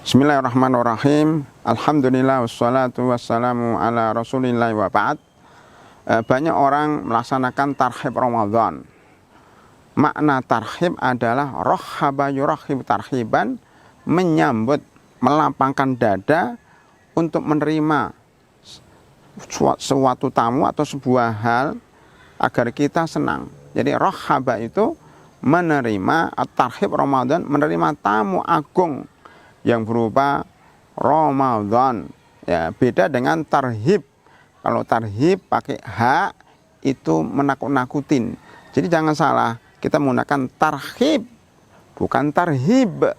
Bismillahirrahmanirrahim. Alhamdulillah wassalatu wassalamu ala rasulillah wa ba'd. Banyak orang melaksanakan tarhib Ramadan. Makna tarhib adalah rohaba yurahib tarhiban, menyambut, melapangkan dada untuk menerima suatu tamu atau sebuah hal agar kita senang. Jadi rohaba itu menerima, tarhib Ramadan, menerima tamu agung yang berupa Ramadan. Ya, beda dengan tarhib. Kalau tarhib pakai hak itu menakut-nakutin. Jadi jangan salah, kita menggunakan tarhib bukan tarhib.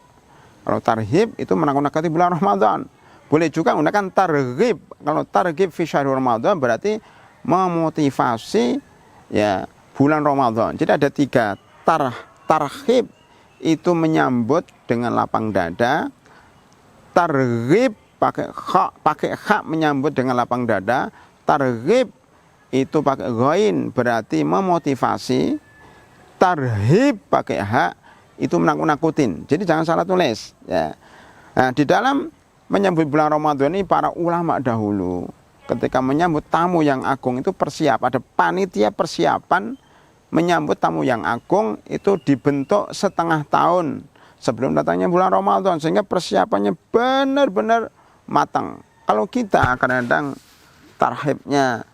Kalau tarhib itu menakut-nakuti bulan Ramadan. Boleh juga menggunakan tarhib. Kalau tarhib fi syahr Ramadan berarti memotivasi ya bulan Ramadan. Jadi ada tiga. Tarhib itu menyambut dengan lapang dada. Targhib pakai hak menyambut dengan lapang dada. Targhib itu pakai ghain berarti memotivasi. Tarhib pakai hak itu menakut-nakutin. Jadi jangan salah tulis ya. Nah, di dalam menyambut bulan Ramadan ini para ulama dahulu ketika menyambut tamu yang agung itu ada panitia persiapan menyambut tamu yang agung itu dibentuk setengah tahun sebelum datangnya bulan Ramadan, sehingga persiapannya benar-benar matang. Kalau kita kadang-kadang tarhibnya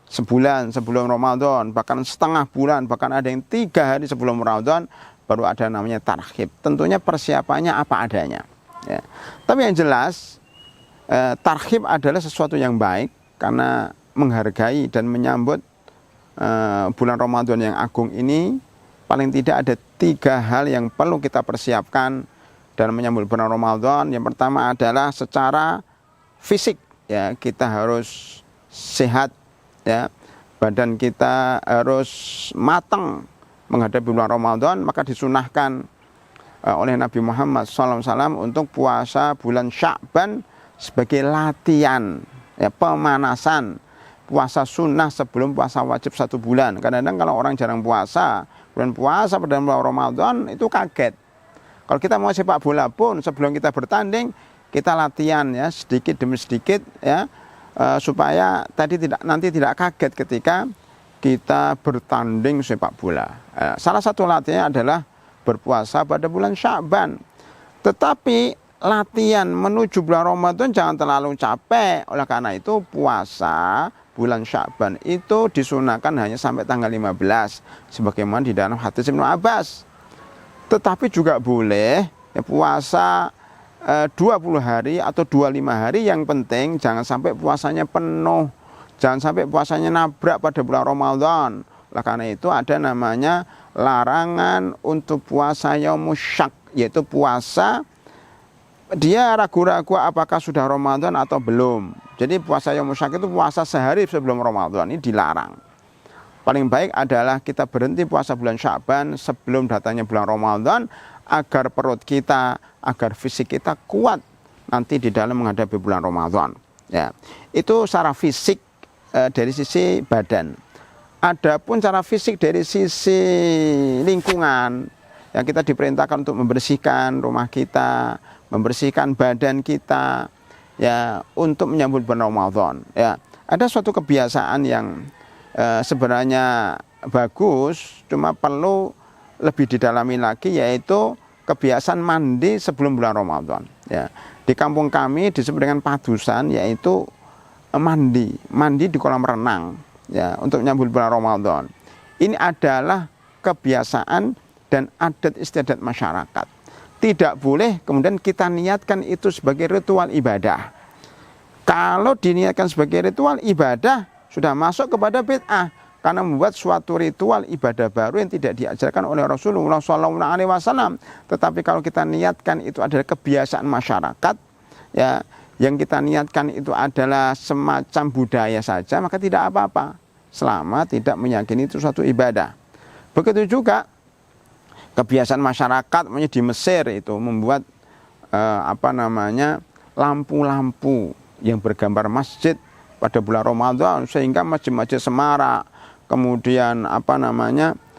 sebulan sebelum Ramadan, bahkan setengah bulan, bahkan ada yang 3 hari sebelum Ramadan, baru ada namanya tarhib. Tentunya persiapannya apa adanya. Ya. Tapi yang jelas, tarhib adalah sesuatu yang baik, karena menghargai dan menyambut bulan Ramadan yang agung ini, paling tidak ada 3 hal yang perlu kita persiapkan dalam menyambut bulan Ramadan. Yang pertama adalah secara fisik, ya, kita harus sehat, ya, badan kita harus matang menghadapi bulan Ramadan. Maka disunahkan oleh Nabi Muhammad SAW untuk puasa bulan Sya'ban sebagai latihan, ya, pemanasan, puasa sunnah sebelum puasa wajib 1 bulan. Kadang-kadang kalau orang jarang puasa, bulan puasa pada bulan Ramadan itu kaget. Kalau kita mau sepak bola pun sebelum kita bertanding, kita latihan ya sedikit demi sedikit ya, supaya nanti tidak kaget ketika kita bertanding sepak bola. Salah satu latihan adalah berpuasa pada bulan Sya'ban. Tetapi latihan menuju bulan Ramadan jangan terlalu capek. Oleh karena itu puasa bulan Sya'ban itu disunahkan hanya sampai tanggal 15 sebagaimana di dalam hadis Ibnu Abbas. Tetapi juga boleh ya, puasa 20 hari atau 25 hari. Yang penting jangan sampai puasanya penuh, jangan sampai puasanya nabrak pada bulan Ramadan. Oleh karena itu ada namanya larangan untuk puasa yaumus syak, yaitu puasa dia ragu-ragu apakah sudah Ramadan atau belum. Jadi puasa yaumus syak itu puasa sehari sebelum Ramadan, ini dilarang. Paling baik adalah kita berhenti puasa bulan Sya'ban sebelum datangnya bulan Ramadan, agar perut kita, agar fisik kita kuat nanti di dalam menghadapi bulan Ramadan. Ya, itu secara fisik dari sisi badan. Adapun secara fisik dari sisi lingkungan, yang kita diperintahkan untuk membersihkan rumah kita, membersihkan badan kita, ya, untuk menyambut bulan Ramadan. Ya, ada suatu kebiasaan yang sebenarnya bagus, cuma perlu lebih didalami lagi, yaitu kebiasaan mandi sebelum bulan Ramadan. Ya, di kampung kami disebut dengan padusan, yaitu mandi di kolam renang, ya, untuk menyambut bulan Ramadan. Ini adalah kebiasaan dan adat istiadat masyarakat. Tidak boleh kemudian kita niatkan itu sebagai ritual ibadah. Kalau diniatkan sebagai ritual ibadah, sudah masuk kepada bid'ah, karena membuat suatu ritual ibadah baru yang tidak diajarkan oleh Rasulullah SAW. Tetapi kalau kita niatkan itu adalah kebiasaan masyarakat, ya, yang kita niatkan itu adalah semacam budaya saja, maka tidak apa-apa, selama tidak meyakini itu suatu ibadah. Begitu juga kebiasaan masyarakat di Mesir itu membuat lampu-lampu yang bergambar masjid pada bulan Ramadan, sehingga masjid-masjid semarak, kemudian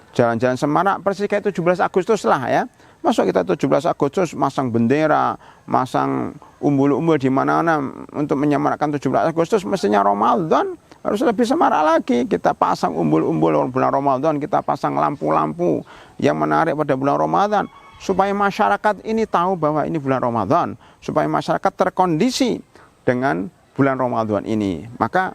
jalan-jalan semarak persis kayak 17 Agustus lah ya. Masuk kita 17 Agustus masang bendera, masang umbul-umbul di mana-mana untuk menyemarakkan 17 Agustus, mestinya Ramadan harus lebih semarak lagi. Kita pasang umbul-umbul bulan Ramadan, kita pasang lampu-lampu yang menarik pada bulan Ramadan, supaya masyarakat ini tahu bahwa ini bulan Ramadan, supaya masyarakat terkondisi dengan bulan Ramadan ini. Maka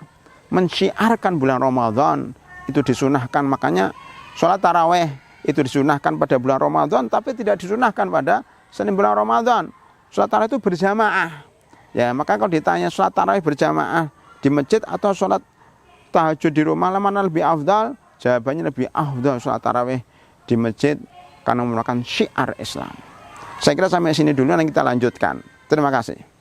mensyiarkan bulan Ramadan itu disunahkan, makanya sholat taraweh itu disunahkan pada bulan Ramadan, tapi tidak disunahkan pada Senin bulan Ramadan. Sholat tarawih itu berjamaah. Ya, maka kalau ditanya sholat tarawih berjamaah di masjid atau sholat tahajud di rumah, mana lebih afdal? Jawabannya lebih afdal sholat tarawih di masjid karena merupakan syiar Islam. Saya kira sampai sini dulu, nanti kita lanjutkan. Terima kasih.